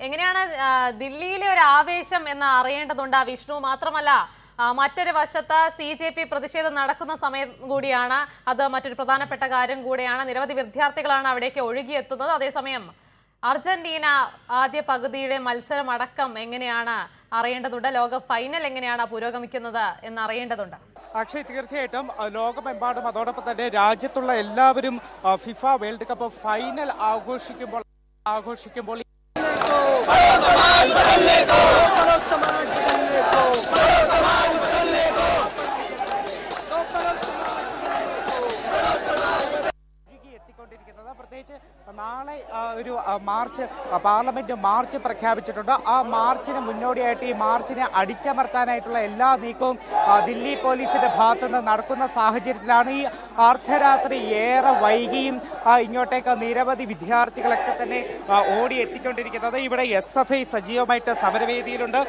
എങ്ങനെയാണ് ദില്ലിയിലെ ഒരു ആവേശം എന്ന് അറിയേണ്ടതുണ്ട് വിഷ്ണു. മാത്രമല്ല മറ്റൊരു വശത്ത് CJP പ്രതിഷേധം നടക്കുന്ന സമയം കൂടിയാണ്. അത് മറ്റൊരു പ്രധാനപ്പെട്ട കാര്യം കൂടിയാണ്. നിരവധി വിദ്യാർത്ഥികളാണ് അവിടേക്ക് ഒഴുകിയെത്തുന്നത്. അതേസമയം അർജന്റീന ആദ്യ പകുതിയുടെ മത്സരം അടക്കം എങ്ങനെയാണ് അറിയേണ്ടതുണ്ട്. ലോക ഫൈനൽ എങ്ങനെയാണ് പുരോഗമിക്കുന്നത് എന്ന് അറിയേണ്ടതുണ്ട്. അക്ഷയ്, തീർച്ചയായിട്ടും ലോകമെമ്പാടും അതോടൊപ്പം തന്നെ രാജ്യത്തുള്ള എല്ലാവരും ഫിഫ വേൾഡ് കപ്പ് ഫൈനൽ ആഘോഷിക്കുമ്പോൾ പ്രത്യേകിച്ച് നാളെ ഒരു മാർച്ച്, പാർലമെന്റ് മാർച്ച് പ്രഖ്യാപിച്ചിട്ടുണ്ട്. ആ മാർച്ചിന് മുന്നോടിയായിട്ട് ഈ മാർച്ചിനെ അടിച്ചമർത്താനായിട്ടുള്ള എല്ലാ നീക്കവും ദില്ലി പോലീസിന്റെ ഭാഗത്തുനിന്ന് നടക്കുന്ന സാഹചര്യത്തിലാണ് ഈ അർദ്ധരാത്രി ഏറെ വൈകിയും ഇങ്ങോട്ടേക്ക് നിരവധി വിദ്യാർത്ഥികളൊക്കെ തന്നെ ഓടി എത്തിക്കൊണ്ടിരിക്കുന്നത്. ഇവിടെ SFI സജീവമായിട്ട് സമരവേദിയിലുണ്ട്.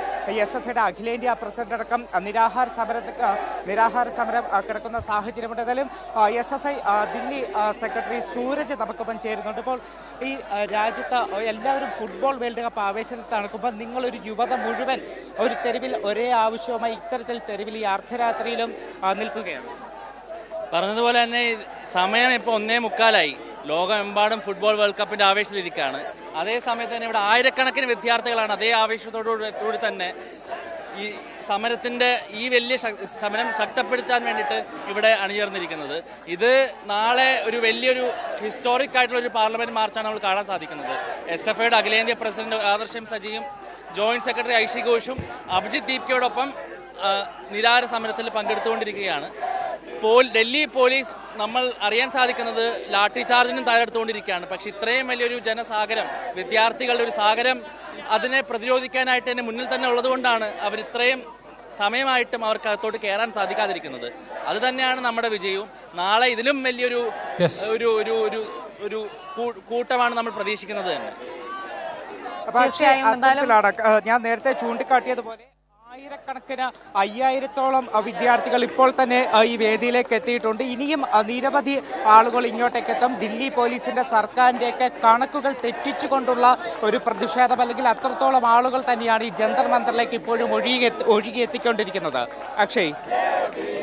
SFIയുടെ അഖിലേന്ത്യാ പ്രസിഡന്റ് അടക്കം നിരാഹാര സമരം കിടക്കുന്ന സാഹചര്യമുണ്ട്. ഏതായാലും SFI ദില്ലി സെക്രട്ടറി സൂരജ് നമുക്കൊപ്പം ചേരുന്നുണ്ട്. ഇപ്പോൾ ഈ രാജ്യത്ത് എല്ലാവരും ഫുട്ബോൾ വേൾഡ് കപ്പ് ആവേശത്തിൽ നടക്കുമ്പോൾ നിങ്ങളൊരു യുവത മുഴുവൻ ഒരു തെരുവിൽ ഒരേ ആവശ്യവുമായി ഇത്തരത്തിൽ തെരുവിൽ ഈ അർദ്ധരാത്രിയിലും നിൽക്കുകയാണ്. പറഞ്ഞതുപോലെ തന്നെ സമയം ഇപ്പോൾ 1:45. ലോകമെമ്പാടും ഫുട്ബോൾ വേൾഡ് കപ്പിന്റെ ആവേശത്തിലിരിക്കുകയാണ്. അതേ സമയത്ത് തന്നെ ഇവിടെ ആയിരക്കണക്കിന് വിദ്യാർത്ഥികളാണ് അതേ ആവേശത്തോടുകൂടി തന്നെ ഈ സമരത്തിന്റെ ഈ വലിയ സമരം ശക്തപ്പെടുത്താൻ വേണ്ടിയിട്ട് ഇവിടെ അണിചേർന്നിരിക്കുന്നത്. ഇത് നാളെ ഒരു വലിയൊരു ഹിസ്റ്റോറിക് ആയിട്ടുള്ള ഒരു പാർലമെന്റ് മാർച്ചാണ് നമ്മൾ കാണാൻ സാധിക്കുന്നത്. SFIയുടെ അഖിലേന്ത്യാ പ്രസിഡന്റ് ആദർശം സജിയും ജോയിന്റ് സെക്രട്ടറി ഐഷി ഘോഷും അഭിജിത്ത് ദീപ്കയോടൊപ്പം നിരാഹാര സമരത്തിൽ പങ്കെടുത്തുകൊണ്ടിരിക്കുകയാണ്. ഡൽഹി പോലീസ് നമ്മൾ അറിയാൻ സാധിക്കുന്നത് ലാഠി ചാർജിനും തയ്യാറെടുത്തുകൊണ്ടിരിക്കുകയാണ്. പക്ഷെ ഇത്രയും വലിയൊരു ജനസാഗരം, വിദ്യാർത്ഥികളുടെ ഒരു സാഗരം, അതിനെ പ്രതിരോധിക്കാനായിട്ട് തന്നെ മുന്നിൽ തന്നെ ഉള്ളതുകൊണ്ടാണ് അവർ ഇത്രയും സമയമായിട്ടും അവർക്ക് അകത്തോട്ട് കയറാൻ സാധിക്കാതിരിക്കുന്നത്. അത് തന്നെയാണ് നമ്മുടെ വിജയവും. നാളെ ഇതിലും വലിയൊരു ഒരു കൂട്ടമാണ് നമ്മൾ പ്രതീക്ഷിക്കുന്നത് തന്നെ. ഞാൻ നേരത്തെ ചൂണ്ടിക്കാട്ടിയതുപോലെ ആയിരക്കണക്കിന് 5000-ഓളം വിദ്യാർത്ഥികൾ ഇപ്പോൾ തന്നെ ഈ വേദിയിലേക്ക് എത്തിയിട്ടുണ്ട്. ഇനിയും നിരവധി ആളുകൾ ഇങ്ങോട്ടേക്ക് എത്തും. ദില്ലി പോലീസിന്റെ സർക്കാരിന്റെയൊക്കെ കണക്കുകൾ തെറ്റിച്ചുകൊണ്ടുള്ള ഒരു പ്രതിഷേധം, അല്ലെങ്കിൽ അത്രത്തോളം ആളുകൾ തന്നെയാണ് ഈ ജന്തർ മന്ദറിലേക്ക് ഇപ്പോഴും ഒഴുകി എത്തിക്കൊണ്ടിരിക്കുന്നത്. അക്ഷയ്,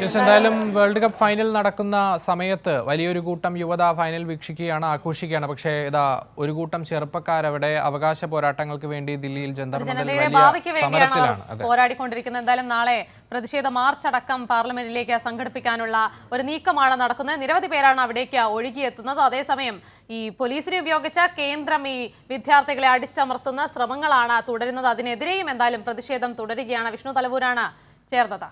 എന്തായാലും വേൾഡ് കപ്പ് ഫൈനൽ നടക്കുന്ന സമയത്ത് വലിയൊരു കൂട്ടം യുവത ഫൈനൽ വീക്ഷിക്കുകയാണ്, ആഘോഷിക്കുകയാണ്. പക്ഷേ ഇതാ ഒരു കൂട്ടം ചെറുപ്പക്കാരവിടെ അവകാശ പോരാട്ടങ്ങൾക്ക് വേണ്ടി ദില്ലിയിൽ ജന്തർ മന്ദറിലാണ് പോരാടിക്കൊണ്ടിരിക്കുന്നത്. എന്തായാലും നാളെ പ്രതിഷേധ മാർച്ച് അടക്കം പാർലമെന്റിലേക്ക് സംഘടിപ്പിക്കാനുള്ള ഒരു നീക്കമാണ് നടക്കുന്നത്. നിരവധി പേരാണ് അവിടേക്ക് ഒഴുകിയെത്തുന്നത്. അതേസമയം ഈ പോലീസിനെ ഉപയോഗിച്ച് കേന്ദ്രം ഈ വിദ്യാർത്ഥികളെ അടിച്ചമർത്തുന്ന ശ്രമങ്ങളാണ് തുടരുന്നത്. അതിനെതിരെയും എന്തായാലും പ്രതിഷേധം തുടരുകയാണ്. വിഷ്ണു തലവൂരാണ് ചേർന്നത്.